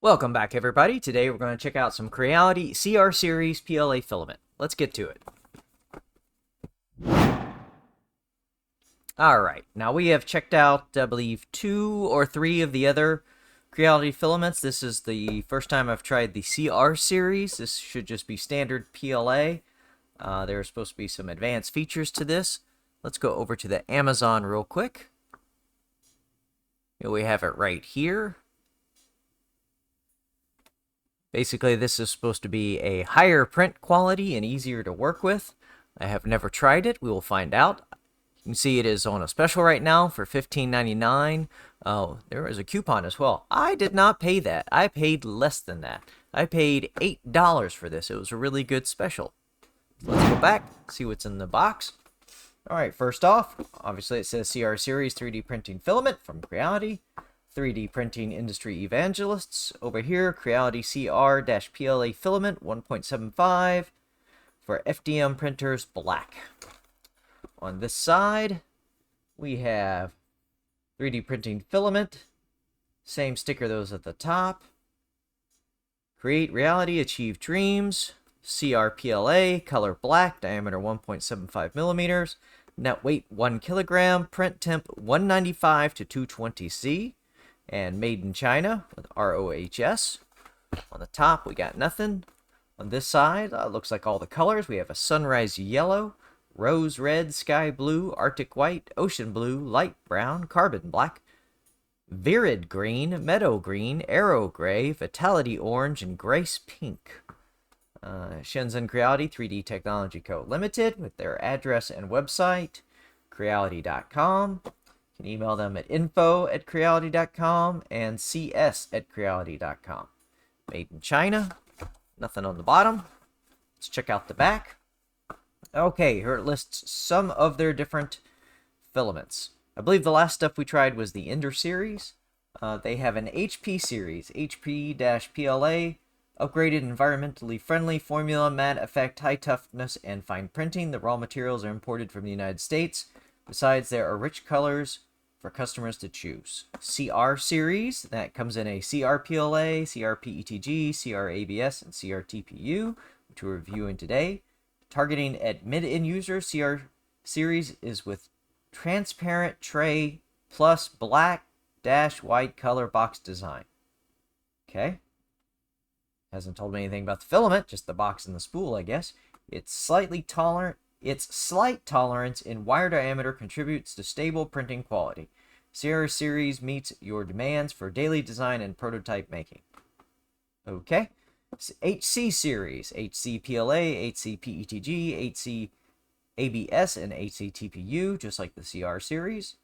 Welcome back, everybody. Today we're going to check out some Creality CR Series PLA Filament. Let's get to it. Alright, now we have checked out, I believe, 2 or 3 of the other Creality filaments. This is the first time I've tried the CR Series. This should just be standard PLA. There are supposed to be some advanced features to this. Let's go over to the Amazon real quick. Here we have it right here. Basically, this is supposed to be a higher print quality and easier to work with. I have never tried it. We will find out. You can see it is on a special right now for $15.99. Oh, there is a coupon as well. I did not pay that. I paid less than that. I paid $8 for this. It was a really good special. Let's go back, see what's in the box. Alright, first off, obviously it says CR Series 3D Printing Filament from Creality. 3D Printing Industry Evangelists. Over here, Creality CR PLA Filament 1.75 for FDM printers black. On this side, we have 3D Printing Filament. Same sticker, those at the top. Create Reality, Achieve Dreams. CR PLA, color black, diameter 1.75 millimeters. Net weight 1 kilogram. Print temp 195 to 220C. And made in China with ROHS. On the top, we got nothing. On this side, looks like all the colors. We have a sunrise yellow, rose red, sky blue, arctic white, ocean blue, light brown, carbon black, virid green, meadow green, arrow gray, vitality orange, and grace pink. Shenzhen Creality 3D Technology Co. Limited with their address and website, creality.com. You can email them at info@creality.com and cs@creality.com. Made in China. Nothing on the bottom. Let's check out the back. Okay, here it lists some of their different filaments. I believe the last stuff we tried was the Ender series. They have an HP series, HP-PLA, upgraded environmentally friendly formula, matte effect, high toughness, and fine printing. The raw materials are imported from the United States. Besides, there are rich colors for customers to choose. CR series, that comes in a CR PLA, CR PETG, CR ABS, and CR TPU, which we're reviewing today. Targeting at mid-end users, CR series is with transparent tray plus black dash white color box design. Okay. Hasn't told me anything about the filament, just the box and the spool, I guess. It's slightly tolerant. Its slight tolerance in wire diameter contributes to stable printing quality. CR series meets your demands for daily design and prototype making. Okay. HC series, HC PLA, HC PETG, HC ABS, and HC TPU, just like the CR series.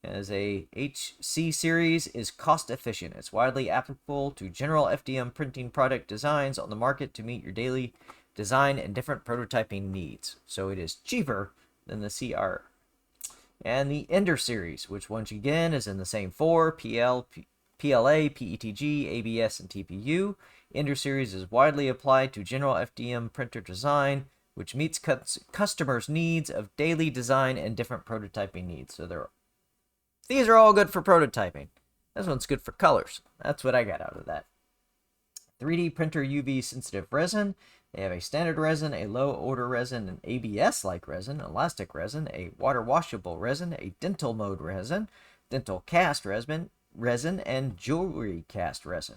As a HC series is cost efficient. It's widely applicable to general FDM printing product designs on the market to meet your daily design and different prototyping needs. So it is cheaper than the CR. And the Ender series, which once again is in the same four, PLA, PETG, ABS, and TPU. Ender series is widely applied to general FDM printer design, which meets customers' needs of daily design and different prototyping needs. So these are all good for prototyping. This one's good for colors. That's what I got out of that. 3D printer UV sensitive resin. They have a standard resin, a low odor resin, an ABS-like resin, elastic resin, a water washable resin, a dental mode resin, dental cast resin, and jewelry cast resin.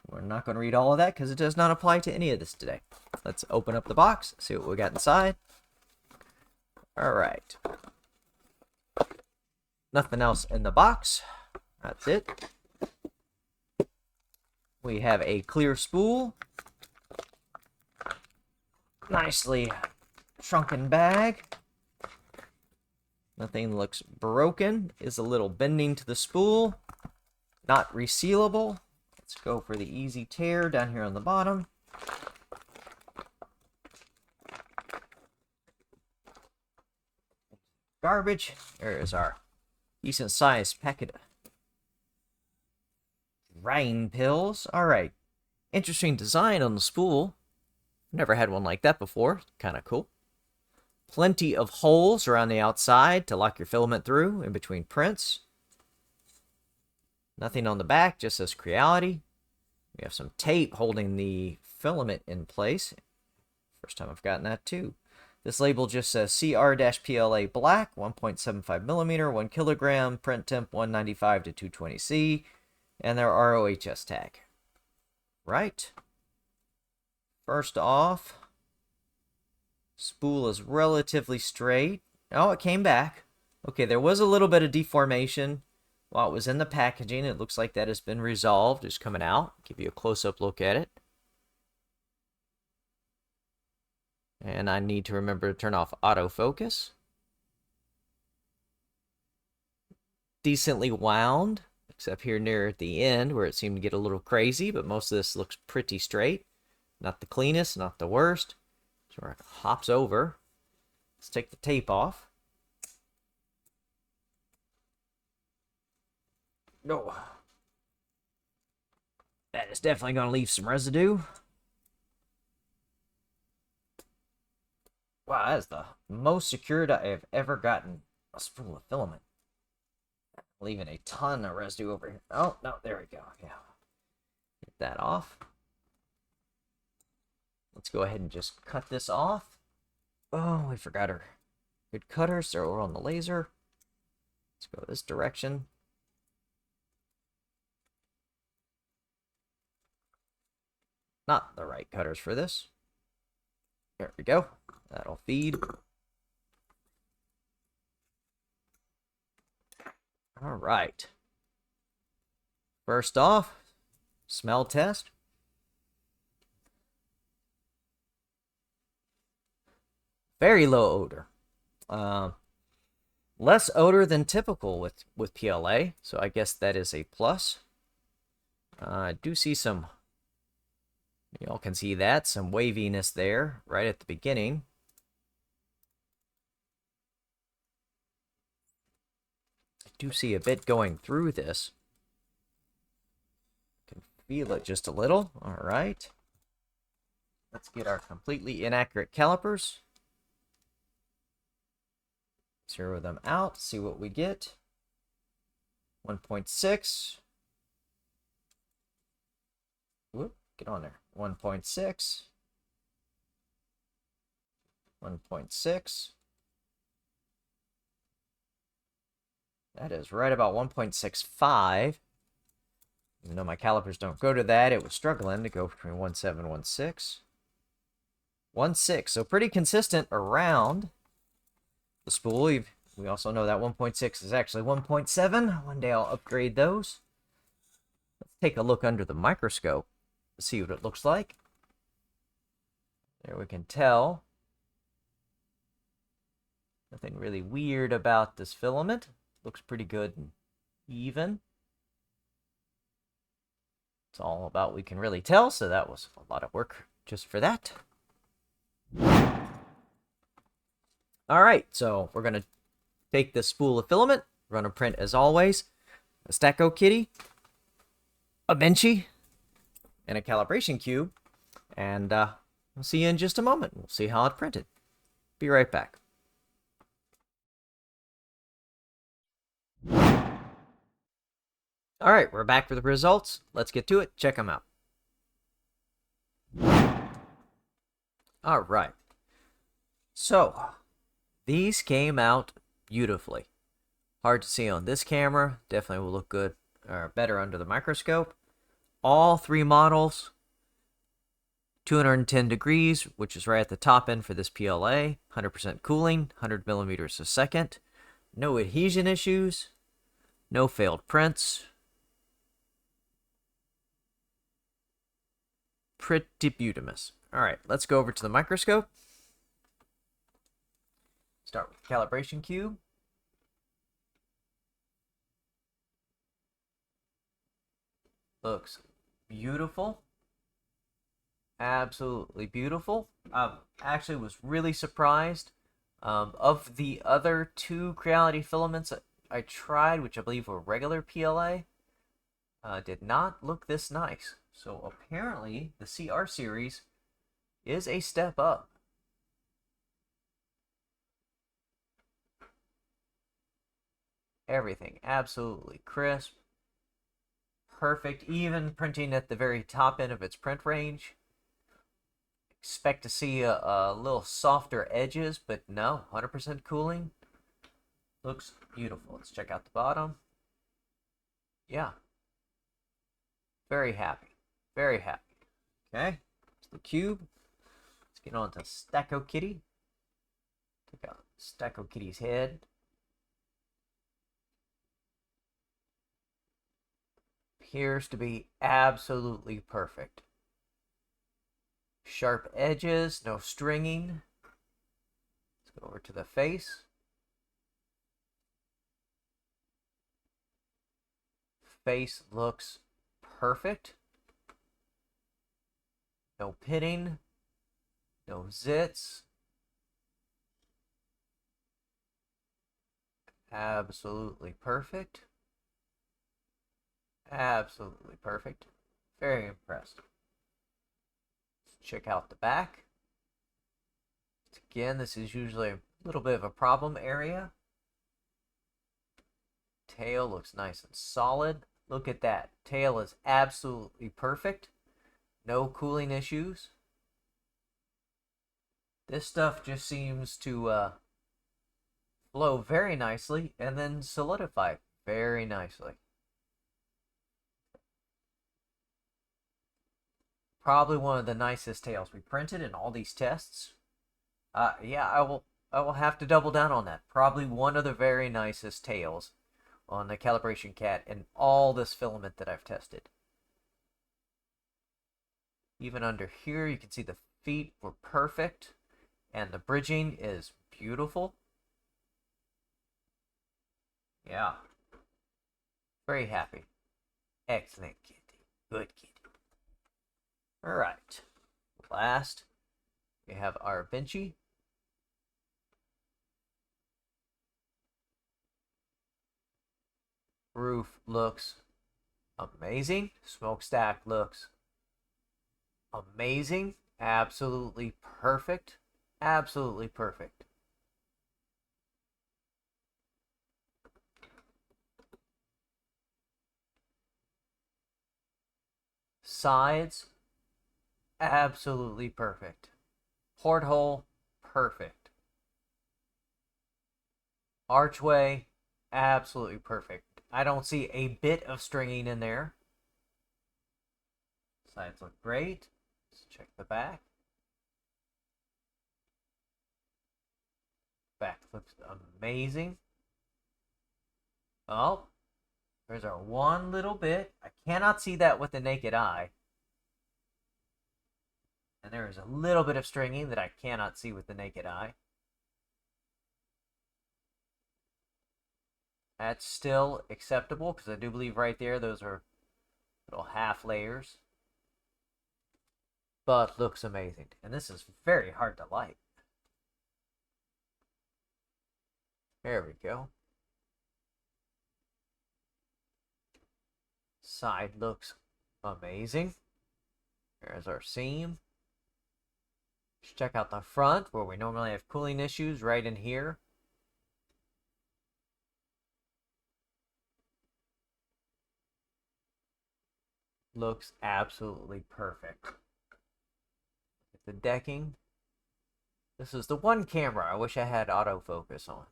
We're not going to read all of that because it does not apply to any of this today. Let's open up the box, see what we got inside. All right. Nothing else in the box. That's it. We have a clear spool. Nicely shrunken bag. Nothing looks broken. Is a little bending to the spool. Not resealable. Let's go for the easy tear down here on the bottom. Garbage. There is our decent sized packet of rain pills. Alright. Interesting design on the spool. Never had one like that before. Kind of cool. Plenty of holes around the outside to lock your filament through in between prints. Nothing on the back, just says Creality. We have some tape holding the filament in place. First time I've gotten that too. This label just says CR PLA black, 1.75 millimeter, 1 kilogram, print temp 195 to 220C, and their ROHS tag. Right. First off, spool is relatively straight. Oh, it came back. Okay, there was a little bit of deformation while it was in the packaging. It looks like that has been resolved. It's coming out. Give you a close-up look at it. And I need to remember to turn off autofocus. Decently wound, except here near at the end where it seemed to get a little crazy, but most of this looks pretty straight. Not the cleanest, not the worst. So it hops over. Let's take the tape off. No. That is definitely going to leave some residue. Wow, that is the most secured I have ever gotten a spool of filament. Leaving a ton of residue over here. Oh, no, there we go. Yeah. Get that off. Let's go ahead and just cut this off. Oh, we forgot our good cutter, so we're on the laser. Let's go this direction. Not the right cutters for this. There we go. That'll feed. All right. First off, smell test. Very low odor. Less odor than typical with PLA, so I guess that is a plus. I do see some, y'all can see that, some waviness there right at the beginning. I do see a bit going through this. I can feel it just a little. All right. Let's get our completely inaccurate calipers. Zero them out, see what we get. 1.6. Whoop, get on there. 1.6. 1.6. That is right about 1.65. Even though my calipers don't go to that, it was struggling to go between 1.7 and 1.6. 1.6, so pretty consistent around the spool. We also know that 1.6 is actually 1.7. One day I'll upgrade those. Let's take a look under the microscope to see what it looks like. There we can tell. Nothing really weird about this filament. Looks pretty good and even. It's all about we can really tell, so that was a lot of work just for that. All right, so we're going to take this spool of filament, run a print as always, a Stacko kitty, a benchy, and a calibration cube, and we'll see you in just a moment. We'll see how it printed. Be right back. All right, we're back for the results. Let's get to it. Check them out. All right. So, these came out beautifully. Hard to see on this camera. Definitely will look good or better under the microscope. All three models, 210 degrees, which is right at the top end for this PLA. 100% cooling, 100 millimeters a second. No adhesion issues. No failed prints. Pretty beautiful. All right, let's go over to the microscope. Start with the calibration cube. Looks beautiful. Absolutely beautiful. Actually was really surprised. Of the other two Creality filaments I tried, which I believe were regular PLA, did not look this nice. So apparently the CR series is a step up. Everything absolutely crisp. perfect, even printing at the very top end of its print range. Expect to see a little softer edges, but no, 100% cooling. Looks beautiful. Let's check out the bottom. Yeah. Very happy. Very happy. Okay. It's the cube. Let's get on to Stacko Kitty. Take out Stacko Kitty's head. Appears to be absolutely perfect. Sharp edges, no stringing. Let's go over to the face. Face looks perfect. No pitting, no zits. Absolutely perfect. Absolutely perfect. Very impressed. Let's check out the back. Again, this is usually a little bit of a problem area. Tail looks nice and solid. Look at that. Tail is absolutely perfect. No cooling issues. This stuff just seems to flow very nicely and then solidify very nicely. Probably one of the nicest tails we printed in all these tests. Yeah, I will have to double down on that. Probably one of the very nicest tails on the calibration cat in all this filament that I've tested. Even under here, you can see the feet were perfect, and the bridging is beautiful. Yeah. Very happy. Excellent kitty. Good kitty. Alright. Last, we have our Vinci. Roof looks amazing. Smokestack looks amazing. Absolutely perfect. Absolutely perfect. Sides, absolutely perfect. Porthole, perfect. Archway, absolutely perfect. I don't see a bit of stringing in there. Sides look great. Let's check the back. Back looks amazing. Oh, there's our one little bit. I cannot see that with the naked eye. And there is a little bit of stringing that I cannot see with the naked eye. That's still acceptable because I do believe right there those are little half layers. But looks amazing. And this is very hard to light. There we go. Side looks amazing. There's our seam. Let's check out the front where we normally have cooling issues right in here. Looks absolutely perfect. The decking. This is the one camera I wish I had autofocus on.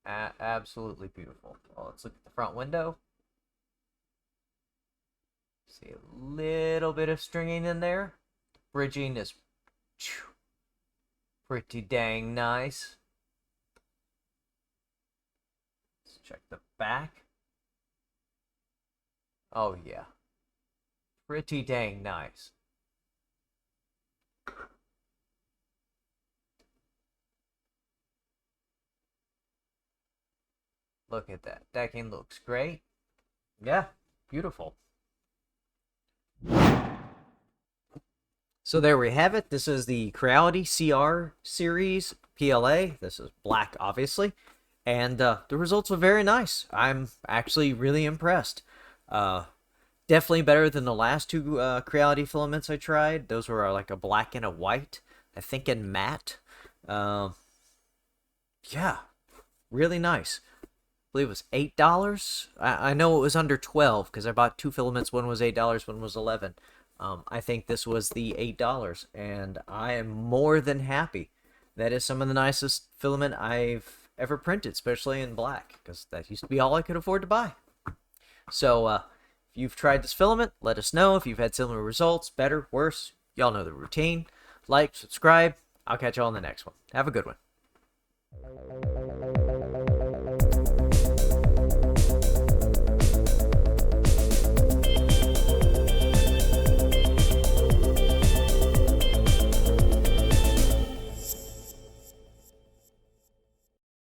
Absolutely beautiful. Well, let's look at the front window. See a little bit of stringing in there. Bridging is pretty dang nice. Let's check the back. Oh yeah. Pretty dang nice. Look at that. Decking looks great. Yeah, beautiful. So there we have it. This is the Creality CR series PLA. This is black, obviously. And the results are very nice. I'm actually really impressed. Definitely better than the last two Creality filaments I tried. Those were like a black and a white. I think in matte. Yeah, really nice. believe it was $8. I know it was under 12 because I bought two filaments. One was $8, one was 11. I think this was the $8, and I am more than happy. That is some of the nicest filament I've ever printed, especially in black, because that used to be all I could afford to buy. So, if you've tried this filament, let us know if you've had similar results, better, worse. Y'all know the routine. Like, subscribe. I'll catch you all in the next one. Have a good one.